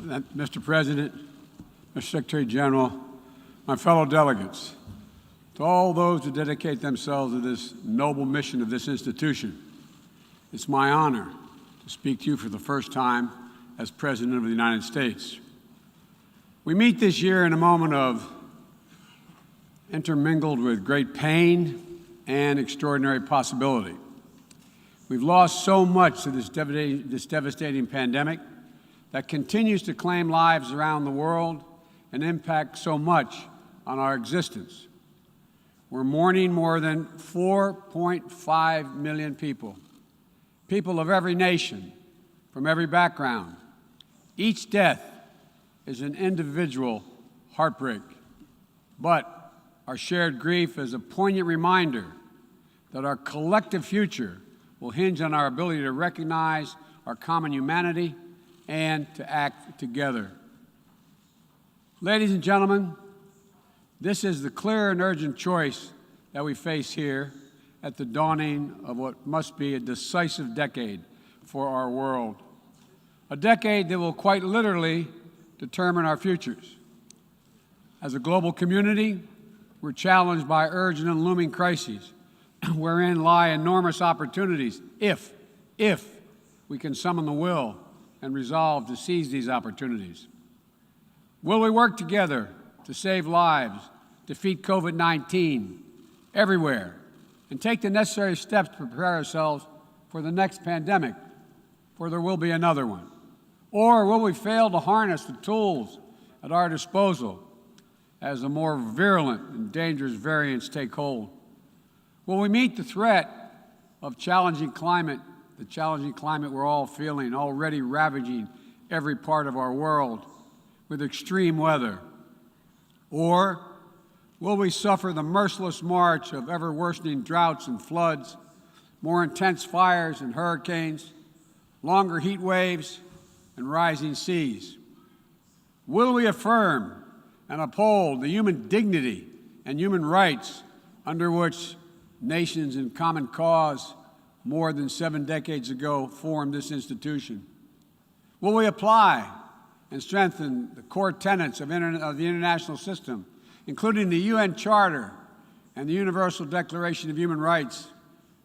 Mr. President, Mr. Secretary General, my fellow delegates, to all those who dedicate themselves to this noble mission of this institution, it's my honor to speak to you for the first time as President of the United States. We meet this year in a moment of intermingled with great pain and extraordinary possibility. We've lost so much to this devastating pandemic that continues to claim lives around the world and impact so much on our existence. We're mourning more than 4.5 million people, people of every nation, from every background. Each death is an individual heartbreak, but our shared grief is a poignant reminder that our collective future will hinge on our ability to recognize our common humanity and to act together. Ladies and gentlemen, this is the clear and urgent choice that we face here at the dawning of what must be a decisive decade for our world, a decade that will quite literally determine our futures. As a global community, we're challenged by urgent and looming crises, wherein lie enormous opportunities if we can summon the will and resolve to seize these opportunities. Will we work together to save lives, defeat COVID-19 everywhere, and take the necessary steps to prepare ourselves for the next pandemic, for there will be another one? Or will we fail to harness the tools at our disposal as the more virulent and dangerous variants take hold? Will we meet the threat of challenging climate, the challenging climate we're all feeling, already ravaging every part of our world with extreme weather? Or will we suffer the merciless march of ever-worsening droughts and floods, more intense fires and hurricanes, longer heat waves, and rising seas? Will we affirm and uphold the human dignity and human rights under which nations in common cause more than 7 decades ago formed this institution? Will we apply and strengthen the core tenets of the international system, including the UN Charter and the Universal Declaration of Human Rights,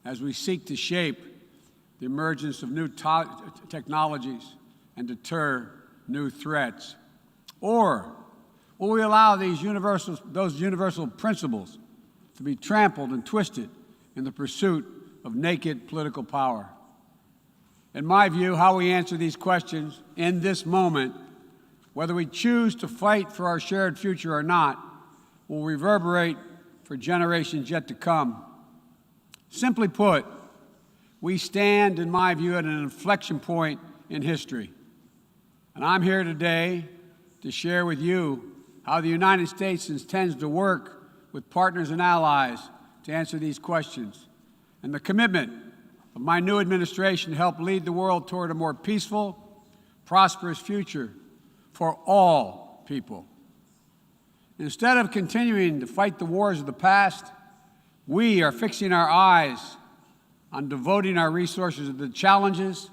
as we seek to shape the emergence of new technologies and deter new threats? Or will we allow those universal principles to be trampled and twisted in the pursuit of naked political power? In my view, how we answer these questions in this moment, whether we choose to fight for our shared future or not, will reverberate for generations yet to come. Simply put, we stand, in my view, at an inflection point in history. And I'm here today to share with you how the United States intends to work with partners and allies to answer these questions, and the commitment of my new administration to help lead the world toward a more peaceful, prosperous future for all people. Instead of continuing to fight the wars of the past, we are fixing our eyes on devoting our resources to the challenges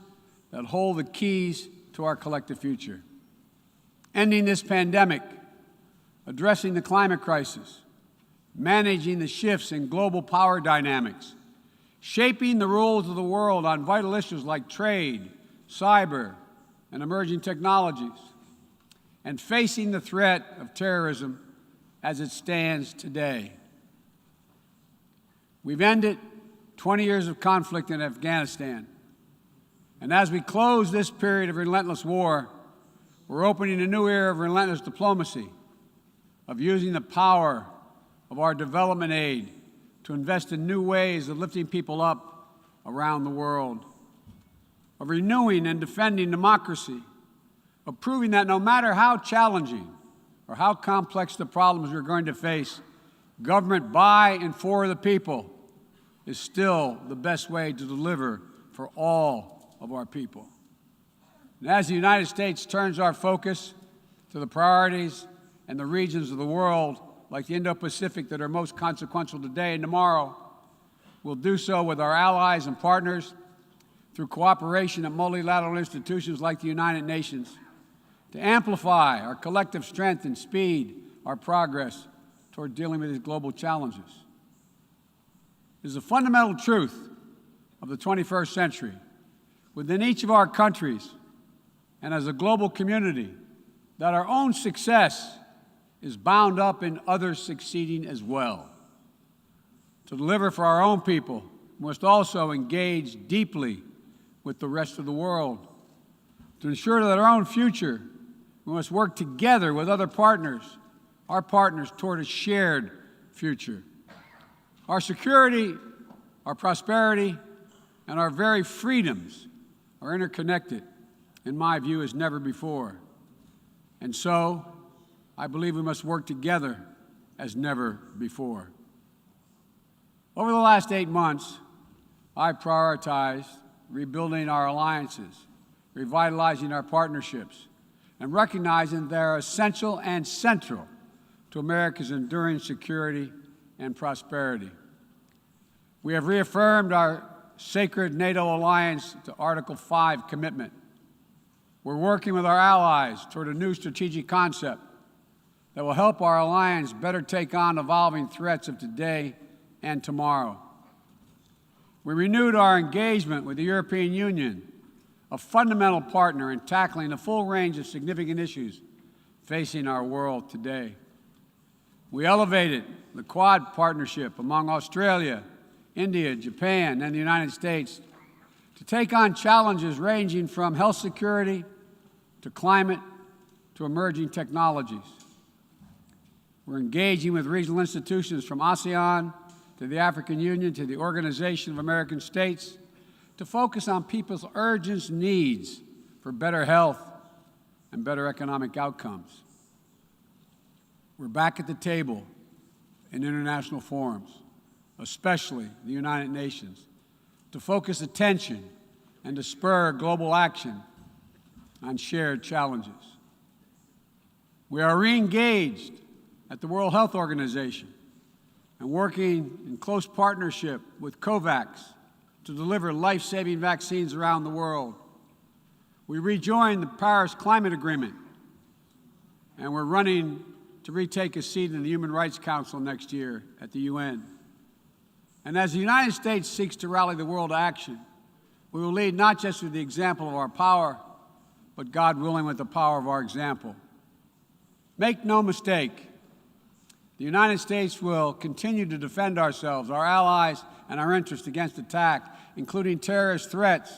that hold the keys to our collective future. Ending this pandemic, addressing the climate crisis, managing the shifts in global power dynamics, shaping the rules of the world on vital issues like trade, cyber, and emerging technologies, and facing the threat of terrorism as it stands today. We've ended 20 years of conflict in Afghanistan, and as we close this period of relentless war, we're opening a new era of relentless diplomacy, of using the power of our development aid to invest in new ways of lifting people up around the world, of renewing and defending democracy, of proving that no matter how challenging or how complex the problems we're going to face, government by and for the people is still the best way to deliver for all of our people. And as the United States turns our focus to the priorities and the regions of the world, like the Indo-Pacific, that are most consequential today and tomorrow, we'll do so with our allies and partners through cooperation at multilateral institutions like the United Nations, to amplify our collective strength and speed our progress toward dealing with these global challenges. It is a fundamental truth of the 21st century within each of our countries and as a global community that our own success is bound up in others succeeding as well. To deliver for our own people, we must also engage deeply with the rest of the world. To ensure that our own future, we must work together with other partners, our partners, toward a shared future. Our security, our prosperity, and our very freedoms are interconnected, in my view, as never before. And so, I believe we must work together as never before. Over the last 8 months, I prioritized rebuilding our alliances, revitalizing our partnerships, and recognizing they are essential and central to America's enduring security and prosperity. We have reaffirmed our sacred NATO alliance to Article 5 commitment. We're working with our allies toward a new strategic concept that will help our alliance better take on evolving threats of today and tomorrow. We renewed our engagement with the European Union, a fundamental partner in tackling a full range of significant issues facing our world today. We elevated the Quad partnership among Australia, India, Japan, and the United States to take on challenges ranging from health security to climate to emerging technologies. We're engaging with regional institutions from ASEAN to the African Union to the Organization of American States to focus on people's urgent needs for better health and better economic outcomes. We're back at the table in international forums, especially the United Nations, to focus attention and to spur global action on shared challenges. We are re-engaged at the World Health Organization and working in close partnership with COVAX to deliver life-saving vaccines around the world. We rejoined the Paris Climate Agreement, and we're running to retake a seat in the Human Rights Council next year at the UN. And as the United States seeks to rally the world to action, we will lead not just with the example of our power, but, God willing, with the power of our example. Make no mistake, the United States will continue to defend ourselves, our allies, and our interests against attack, including terrorist threats,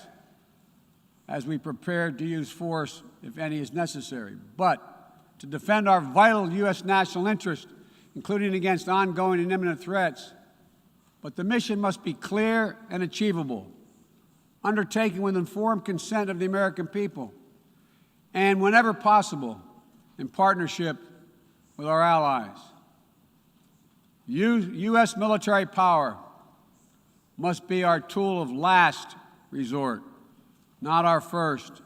as we prepare to use force, if any is necessary. But to defend our vital U.S. national interest, including against ongoing and imminent threats. But the mission must be clear and achievable, undertaken with informed consent of the American people, and whenever possible, in partnership with our allies. U.S. military power must be our tool of last resort, not our first.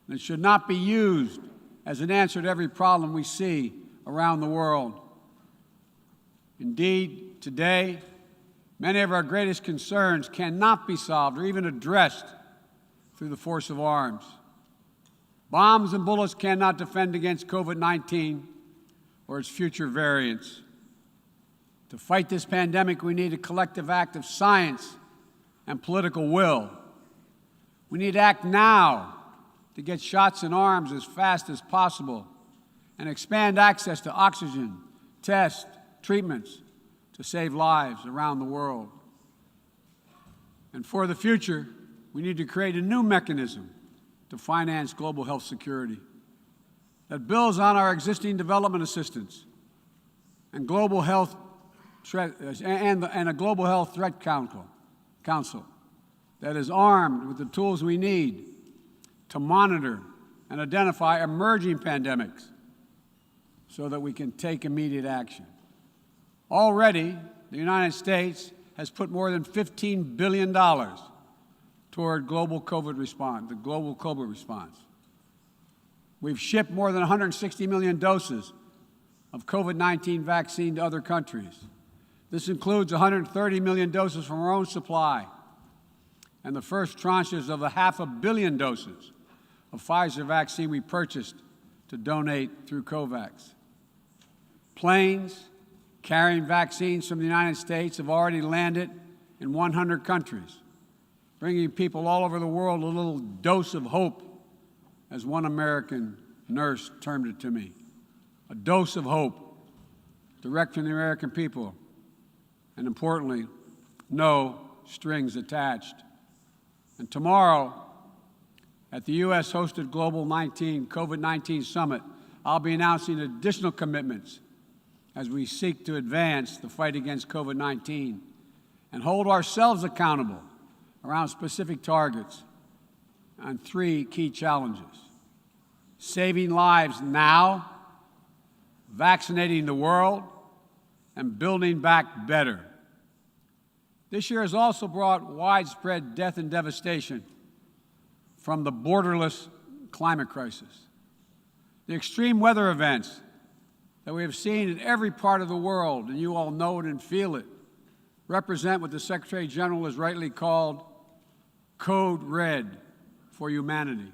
And it should not be used as an answer to every problem we see around the world. Indeed, today, many of our greatest concerns cannot be solved or even addressed through the force of arms. Bombs and bullets cannot defend against COVID-19 or its future variants. To fight this pandemic, we need a collective act of science and political will. We need to act now to get shots in arms as fast as possible and expand access to oxygen, tests, treatments to save lives around the world. And for the future, we need to create a new mechanism to finance global health security that builds on our existing development assistance and global health and a global health threat council that is armed with the tools we need to monitor and identify emerging pandemics so that we can take immediate action. Already, the United States has put more than $15 billion toward the global COVID response. We've shipped more than 160 million doses of COVID-19 vaccine to other countries. This includes 130 million doses from our own supply and the first tranches of 500 million doses of Pfizer vaccine we purchased to donate through COVAX. Planes carrying vaccines from the United States have already landed in 100 countries, bringing people all over the world a little dose of hope, as one American nurse termed it to me. A dose of hope direct from the American people, and importantly, no strings attached. And tomorrow, at the U.S.-hosted Global COVID-19 Summit, I'll be announcing additional commitments as we seek to advance the fight against COVID-19 and hold ourselves accountable around specific targets on 3 key challenges: saving lives now, vaccinating the world, and building back better. This year has also brought widespread death and devastation from the borderless climate crisis. The extreme weather events that we have seen in every part of the world, and you all know it and feel it, represent what the Secretary General has rightly called Code Red for humanity.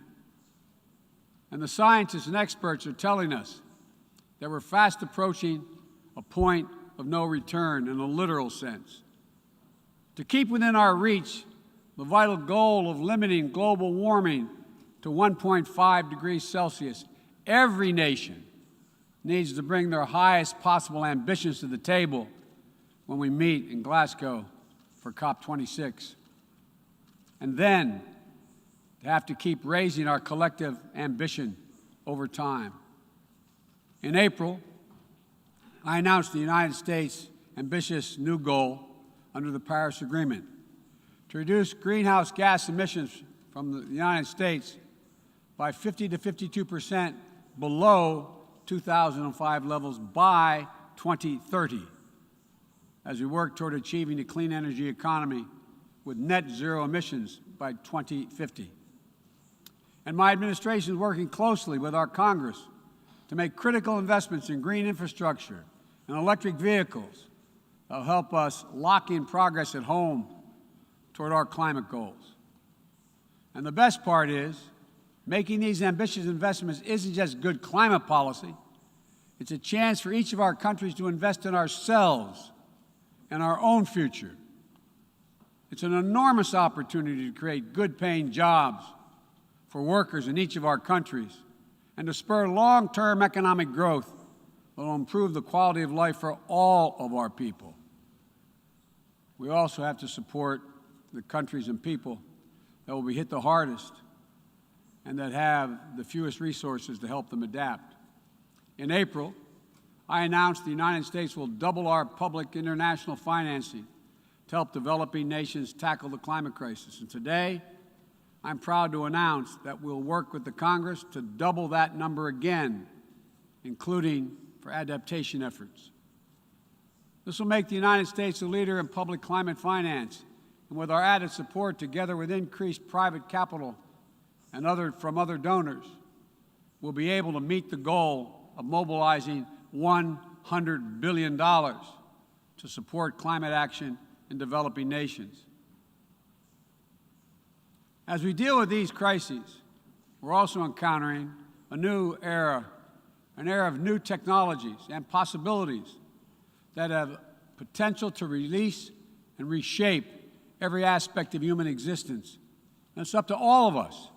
And the scientists and experts are telling us that we're fast approaching a point of no return in a literal sense. To keep within our reach the vital goal of limiting global warming to 1.5 degrees Celsius, every nation needs to bring their highest possible ambitions to the table when we meet in Glasgow for COP26. And then to have to keep raising our collective ambition over time. In April, I announced the United States' ambitious new goal under the Paris Agreement to reduce greenhouse gas emissions from the United States by 50 to 52% below 2005 levels by 2030, as we work toward achieving a clean energy economy with net zero emissions by 2050. And my administration is working closely with our Congress to make critical investments in green infrastructure and electric vehicles that will help us lock in progress at home toward our climate goals. And the best part is, making these ambitious investments isn't just good climate policy, it's a chance for each of our countries to invest in ourselves and our own future. It's an enormous opportunity to create good-paying jobs for workers in each of our countries and to spur long-term economic growth that will improve the quality of life for all of our people. We also have to support the countries and people that will be hit the hardest and that have the fewest resources to help them adapt. In April, I announced the United States will double our public international financing to help developing nations tackle the climate crisis. And today, I'm proud to announce that we'll work with the Congress to double that number again, including for adaptation efforts. This will make the United States a leader in public climate finance, and with our added support, together with increased private capital and from other donors, we'll be able to meet the goal of mobilizing $100 billion to support climate action in developing nations. As we deal with these crises, we're also encountering a new era, an era of new technologies and possibilities that have potential to release and reshape every aspect of human existence. And it's up to all of us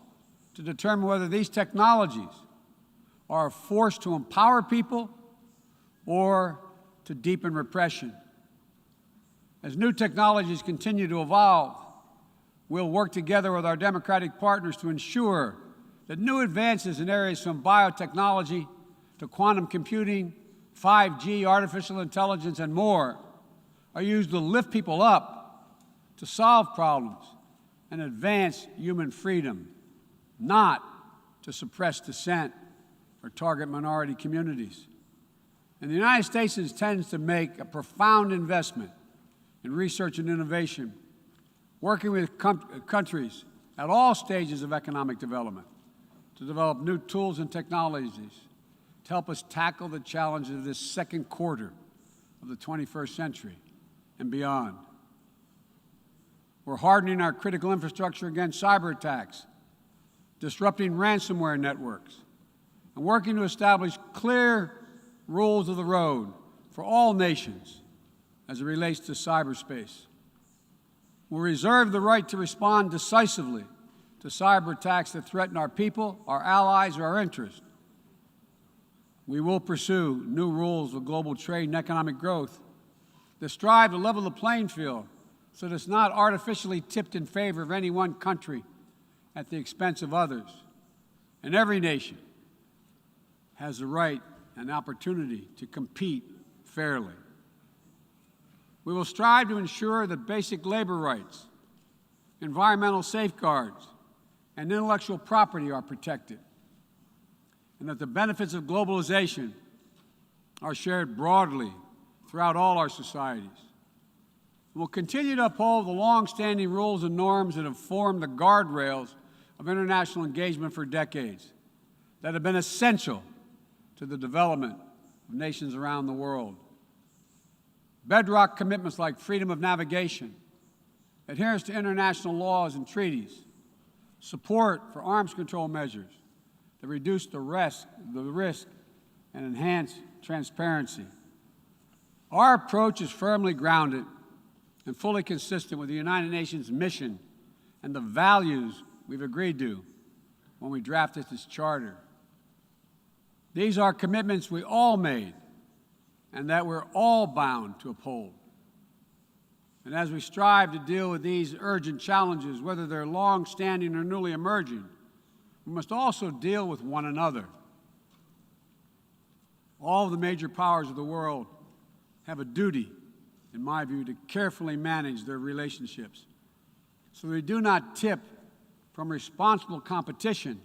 to determine whether these technologies are a force to empower people or to deepen repression. As new technologies continue to evolve, we'll work together with our democratic partners to ensure that new advances in areas from biotechnology to quantum computing, 5G, artificial intelligence, and more are used to lift people up, to solve problems, and advance human freedom, not to suppress dissent or target minority communities. And the United States intends to make a profound investment in research and innovation, working with countries at all stages of economic development to develop new tools and technologies to help us tackle the challenges of this second quarter of the 21st century and beyond. We're hardening our critical infrastructure against cyber attacks, disrupting ransomware networks, and working to establish clear rules of the road for all nations as it relates to cyberspace. We'll reserve the right to respond decisively to cyber attacks that threaten our people, our allies, or our interests. We will pursue new rules of global trade and economic growth that strive to level the playing field so that it's not artificially tipped in favor of any one country at the expense of others. And every nation has the right and opportunity to compete fairly. We will strive to ensure that basic labor rights, environmental safeguards, and intellectual property are protected, and that the benefits of globalization are shared broadly throughout all our societies. We'll continue to uphold the long-standing rules and norms that have formed the guardrails of international engagement for decades, that have been essential to the development of nations around the world. Bedrock commitments like freedom of navigation, adherence to international laws and treaties, support for arms control measures that reduce the risk and enhance transparency. Our approach is firmly grounded and fully consistent with the United Nations mission and the values we've agreed to when we drafted this charter. These are commitments we all made and that we're all bound to uphold. And as we strive to deal with these urgent challenges, whether they're long-standing or newly emerging, we must also deal with one another. All of the major powers of the world have a duty, in my view, to carefully manage their relationships so they do not tip from responsible competition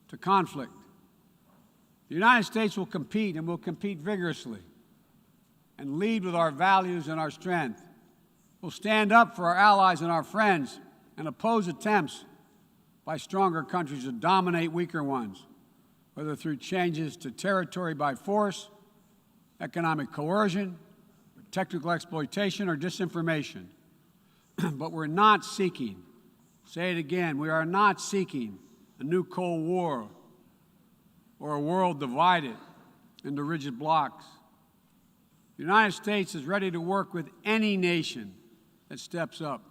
to conflict. The United States will compete, and will compete vigorously, and lead with our values and our strength. We'll stand up for our allies and our friends and oppose attempts by stronger countries to dominate weaker ones, whether through changes to territory by force, economic coercion, technical exploitation, or disinformation. But we're not seeking, say it again, we are not seeking a new Cold War or a world divided into rigid blocs. The United States is ready to work with any nation that steps up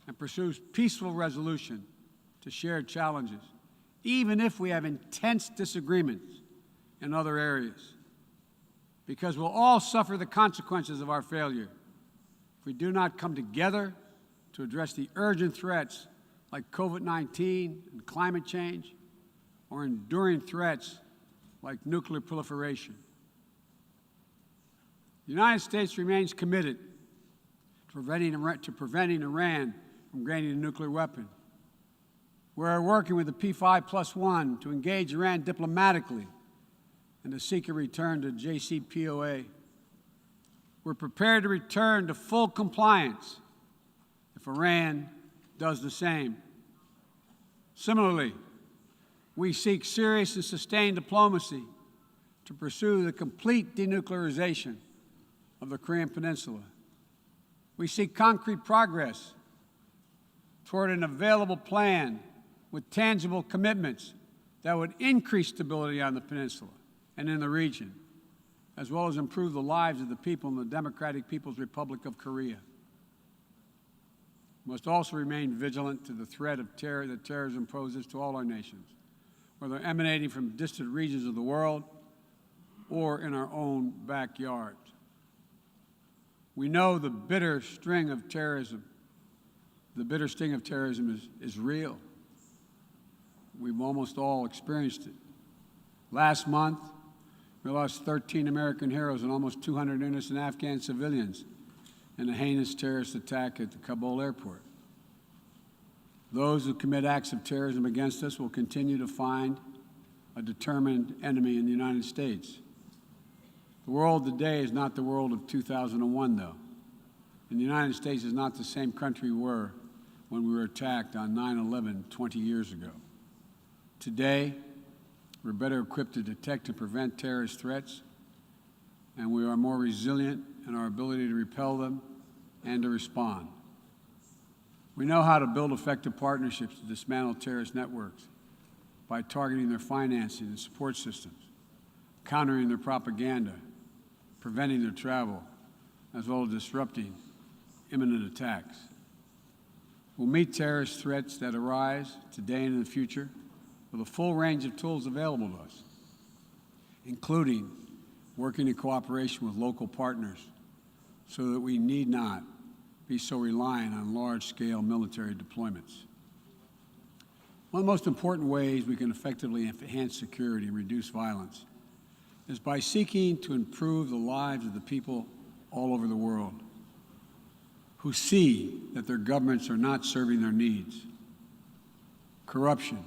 and pursues peaceful resolution to shared challenges, even if we have intense disagreements in other areas, because we'll all suffer the consequences of our failure if we do not come together to address the urgent threats like COVID-19 and climate change, or enduring threats like nuclear proliferation. The United States remains committed to preventing Iran from gaining a nuclear weapon. We're working with the P5+1 to engage Iran diplomatically and to seek a return to JCPOA. We're prepared to return to full compliance if Iran does the same. Similarly, we seek serious and sustained diplomacy to pursue the complete denuclearization of the Korean Peninsula. We seek concrete progress toward an available plan with tangible commitments that would increase stability on the peninsula and in the region, as well as improve the lives of the people in the Democratic People's Republic of Korea. We must also remain vigilant to the threat of terror that terrorism poses to all our nations, whether emanating from distant regions of the world or in our own backyard. We know the bitter sting of terrorism is real. We've almost all experienced it. Last month, we lost 13 American heroes and almost 200 innocent Afghan civilians in a heinous terrorist attack at the Kabul airport. Those who commit acts of terrorism against us will continue to find a determined enemy in the United States. The world today is not the world of 2001, though. And the United States is not the same country we were when we were attacked on 9/11 20 years ago. Today, we're better equipped to detect and prevent terrorist threats, and we are more resilient in our ability to repel them and to respond. We know how to build effective partnerships to dismantle terrorist networks, by targeting their financing and support systems, countering their propaganda, preventing their travel, as well as disrupting imminent attacks. We'll meet terrorist threats that arise today and in the future with a full range of tools available to us, including working in cooperation with local partners so that we need not be so reliant on large-scale military deployments. One of the most important ways we can effectively enhance security and reduce violence is by seeking to improve the lives of the people all over the world who see that their governments are not serving their needs. Corruption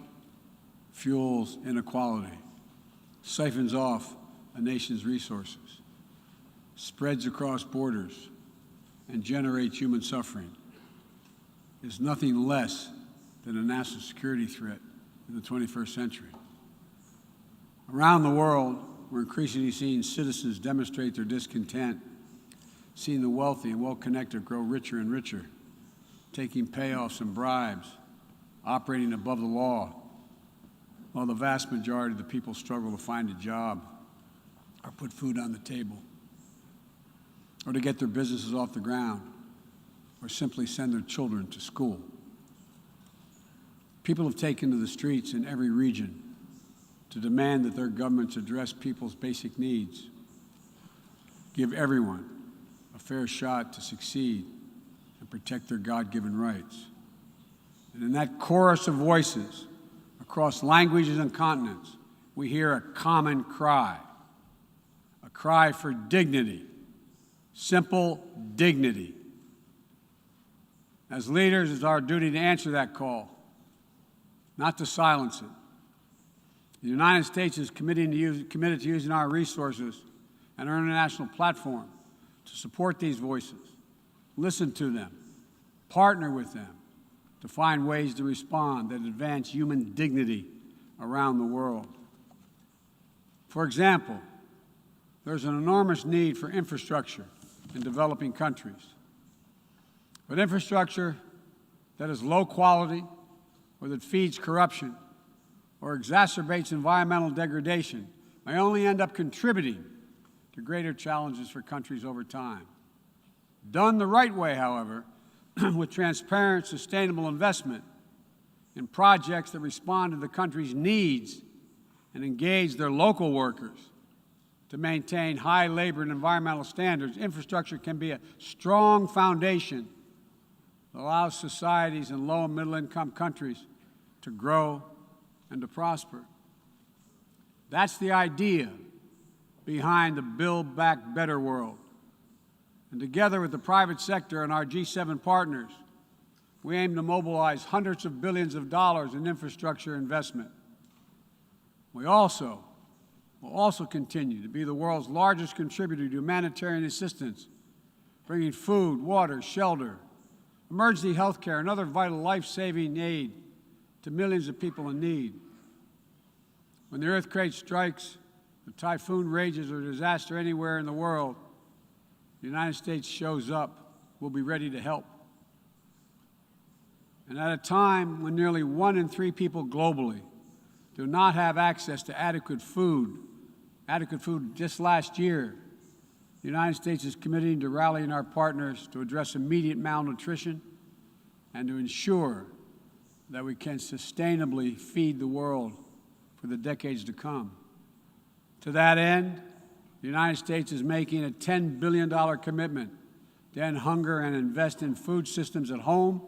fuels inequality, siphons off a nation's resources, spreads across borders, and generates human suffering, is nothing less than a national security threat in the 21st century. Around the world, we're increasingly seeing citizens demonstrate their discontent, seeing the wealthy and well-connected grow richer and richer, taking payoffs and bribes, operating above the law, while the vast majority of the people struggle to find a job or put food on the table, or to get their businesses off the ground, or simply send their children to school. People have taken to the streets in every region to demand that their governments address people's basic needs, give everyone a fair shot to succeed, and protect their God-given rights. And in that chorus of voices across languages and continents, we hear a common cry, a cry for dignity, simple dignity. As leaders, it's our duty to answer that call, not to silence it. The United States is committed to using our resources and our international platform to support these voices, listen to them, partner with them to find ways to respond that advance human dignity around the world. For example, there's an enormous need for infrastructure in developing countries. But infrastructure that is low quality or that feeds corruption or exacerbates environmental degradation may only end up contributing to greater challenges for countries over time. Done the right way, however, with transparent, sustainable investment in projects that respond to the country's needs and engage their local workers to maintain high labor and environmental standards, infrastructure can be a strong foundation that allows societies in low and middle-income countries to grow and to prosper. That's the idea behind the Build Back Better world. And together with the private sector and our G7 partners, we aim to mobilize hundreds of billions of dollars in infrastructure investment. We will also continue to be the world's largest contributor to humanitarian assistance, bringing food, water, shelter, emergency health care, and other vital life-saving aid to millions of people in need. When the earthquake strikes, the typhoon rages, or disaster anywhere in the world, the United States shows up. We'll be ready to help. And at a time when nearly 1 in 3 people globally do not have access to adequate food just last year, the United States is committing to rallying our partners to address immediate malnutrition and to ensure that we can sustainably feed the world for the decades to come. To that end, the United States is making a $10 billion commitment to end hunger and invest in food systems at home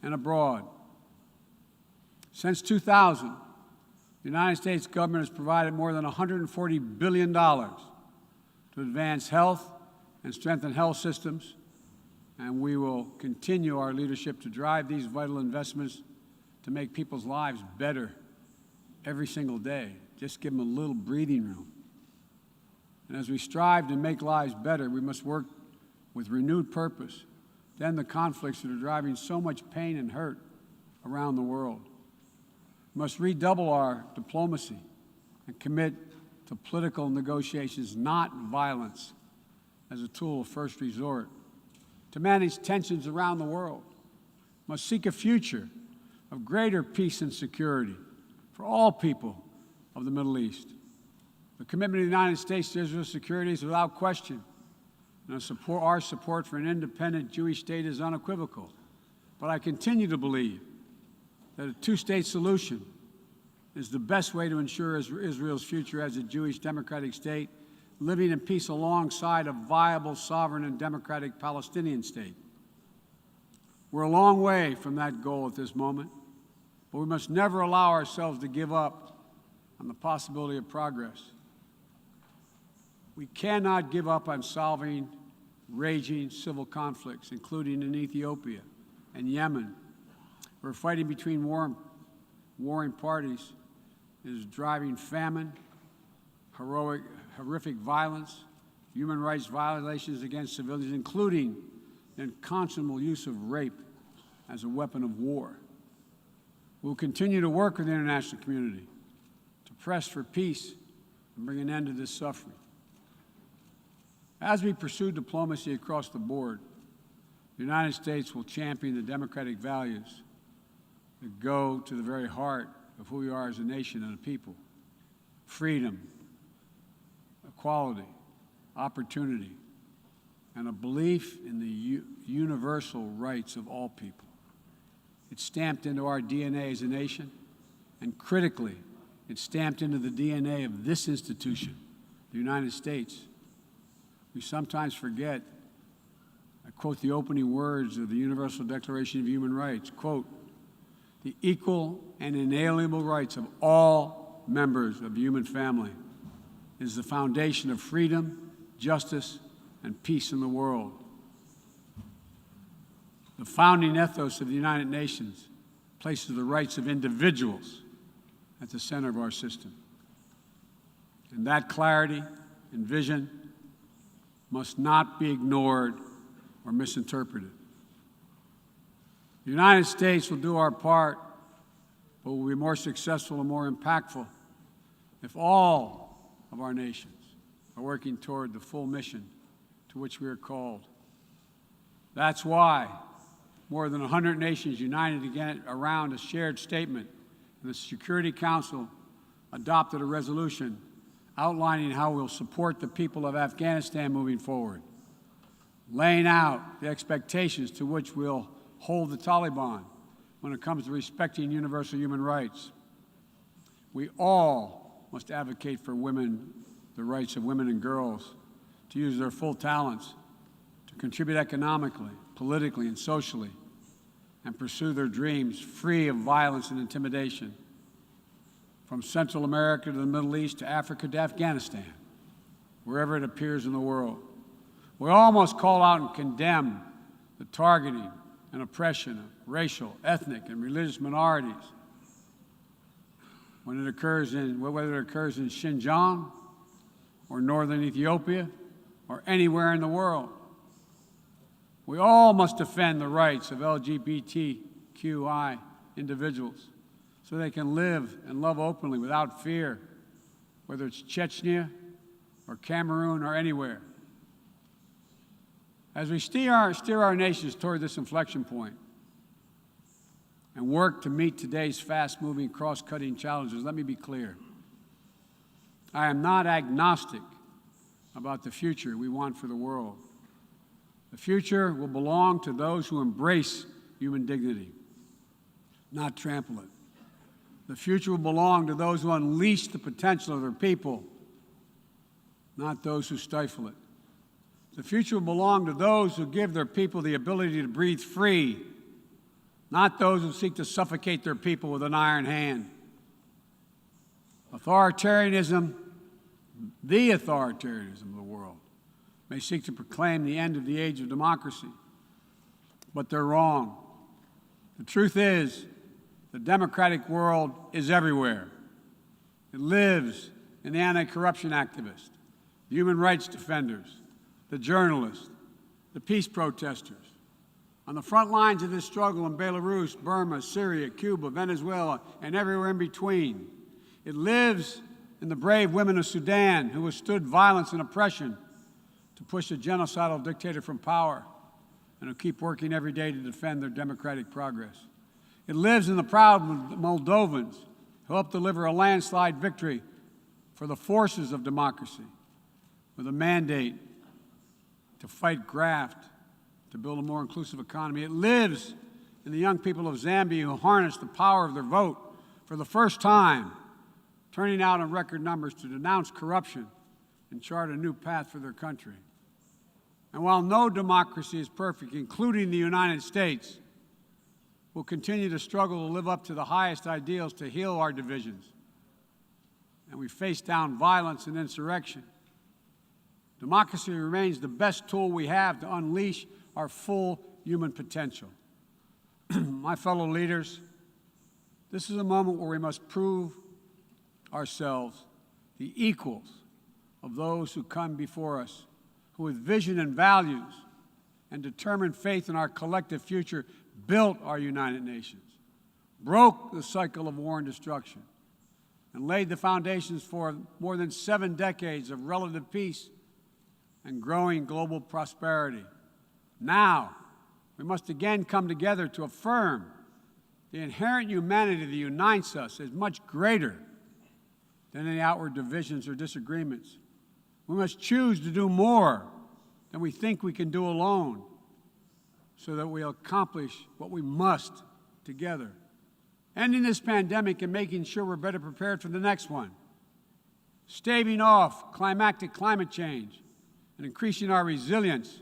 and abroad. Since 2000, the United States government has provided more than $140 billion to advance health and strengthen health systems, and we will continue our leadership to drive these vital investments to make people's lives better every single day. Just give them a little breathing room. And as we strive to make lives better, we must work with renewed purpose to end the conflicts that are driving so much pain and hurt around the world. We must redouble our diplomacy and commit to political negotiations, not violence, as a tool of first resort. To manage tensions around the world, we must seek a future of greater peace and security for all people of the Middle East. The commitment of the United States to Israel's security is without question, and our support for an independent Jewish state is unequivocal. But I continue to believe that a two-state solution is the best way to ensure Israel's future as a Jewish democratic state, living in peace alongside a viable, sovereign, and democratic Palestinian state. We're a long way from that goal at this moment, but we must never allow ourselves to give up on the possibility of progress. We cannot give up on solving raging civil conflicts, including in Ethiopia and Yemen, where fighting between warring parties is driving famine, horrific violence, human rights violations against civilians, including the unconscionable use of rape as a weapon of war. We'll continue to work with the international community to press for peace and bring an end to this suffering. As we pursue diplomacy across the board, the United States will champion the democratic values that go to the very heart of who we are as a nation and a people: freedom, equality, opportunity, and a belief in the universal rights of all people. It's stamped into our DNA as a nation, and critically, it's stamped into the DNA of this institution, the United States. We sometimes forget, I quote the opening words of the Universal Declaration of Human Rights, quote, "The equal and inalienable rights of all members of the human family is the foundation of freedom, justice, and peace in the world." The founding ethos of the United Nations places the rights of individuals at the center of our system. And that clarity and vision must not be ignored or misinterpreted. The United States will do our part, but will be more successful and more impactful if all of our nations are working toward the full mission to which we are called. That's why more than 100 nations united again around a shared statement, and the Security Council adopted a resolution outlining how we'll support the people of Afghanistan moving forward, laying out the expectations to which we'll hold the Taliban when it comes to respecting universal human rights. We all must advocate for women, the rights of women and girls to use their full talents, to contribute economically, politically, and socially, and pursue their dreams free of violence and intimidation. From Central America to the Middle East to Africa to Afghanistan, wherever it appears in the world. We all must call out and condemn the targeting and oppression of racial, ethnic, and religious minorities whether it occurs in Xinjiang or northern Ethiopia or anywhere in the world. We all must defend the rights of LGBTQI individuals so they can live and love openly without fear, whether it's Chechnya or Cameroon or anywhere. As we steer our nations toward this inflection point and work to meet today's fast-moving, cross-cutting challenges, let me be clear. I am not agnostic about the future we want for the world. The future will belong to those who embrace human dignity, not trample it. The future will belong to those who unleash the potential of their people, not those who stifle it. The future will belong to those who give their people the ability to breathe free, not those who seek to suffocate their people with an iron hand. Authoritarianism, the authoritarianism of the world, may seek to proclaim the end of the age of democracy, but they're wrong. The truth is, the democratic world is everywhere. It lives in the anti-corruption activists, the human rights defenders, the journalists, the peace protesters. On the front lines of this struggle in Belarus, Burma, Syria, Cuba, Venezuela, and everywhere in between. It lives in the brave women of Sudan who withstood violence and oppression to push a genocidal dictator from power and who keep working every day to defend their democratic progress. It lives in the proud Moldovans to help deliver a landslide victory for the forces of democracy, with a mandate to fight graft, to build a more inclusive economy. It lives in the young people of Zambia who harnessed the power of their vote for the first time, turning out in record numbers to denounce corruption and chart a new path for their country. And while no democracy is perfect, including the United States, we'll continue to struggle to live up to the highest ideals to heal our divisions. And we face down violence and insurrection. Democracy remains the best tool we have to unleash our full human potential. My fellow leaders, this is a moment where we must prove ourselves the equals of those who come before us, who with vision and values and determined faith in our collective future built our United Nations, broke the cycle of war and destruction, and laid the foundations for more than 7 decades of relative peace and growing global prosperity. Now, we must again come together to affirm the inherent humanity that unites us is much greater than any outward divisions or disagreements. We must choose to do more than we think we can do alone so that we'll accomplish what we must together. Ending this pandemic and making sure we're better prepared for the next one. Staving off climate change and increasing our resilience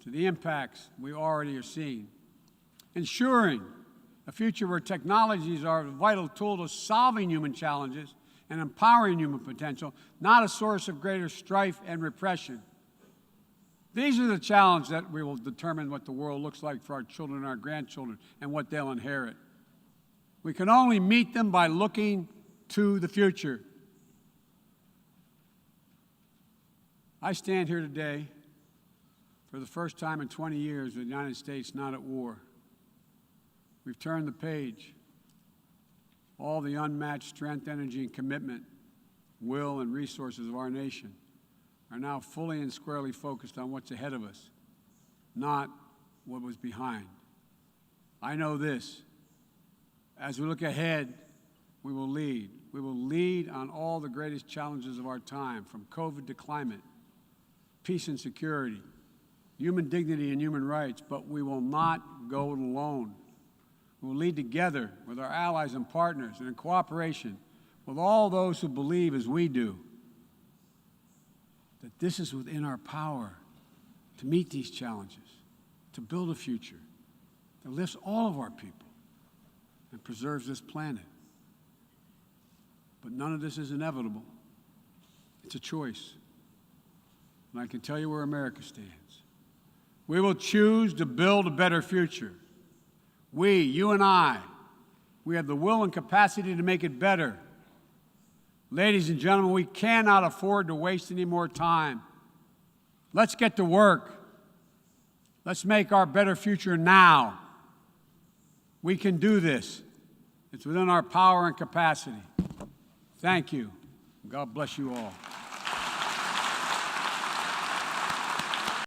to the impacts we already are seeing. Ensuring a future where technologies are a vital tool to solving human challenges and empowering human potential, not a source of greater strife and repression. These are the challenges that we will determine what the world looks like for our children and our grandchildren and what they'll inherit. We can only meet them by looking to the future. I stand here today for the first time in 20 years with the United States not at war. We've turned the page. All the unmatched strength, energy, and commitment, will, and resources of our nation are now fully and squarely focused on what's ahead of us, not what was behind. I know this. As we look ahead, we will lead. We will lead on all the greatest challenges of our time, from COVID to climate, peace and security, human dignity and human rights, but we will not go it alone. We will lead together with our allies and partners and in cooperation with all those who believe as we do that this is within our power to meet these challenges, to build a future that lifts all of our people and preserves this planet. But none of this is inevitable. It's a choice. And I can tell you where America stands. We will choose to build a better future. We, you and I, we have the will and capacity to make it better. Ladies and gentlemen, we cannot afford to waste any more time. Let's get to work. Let's make our better future now. We can do this. It's within our power and capacity. Thank you. God bless you all.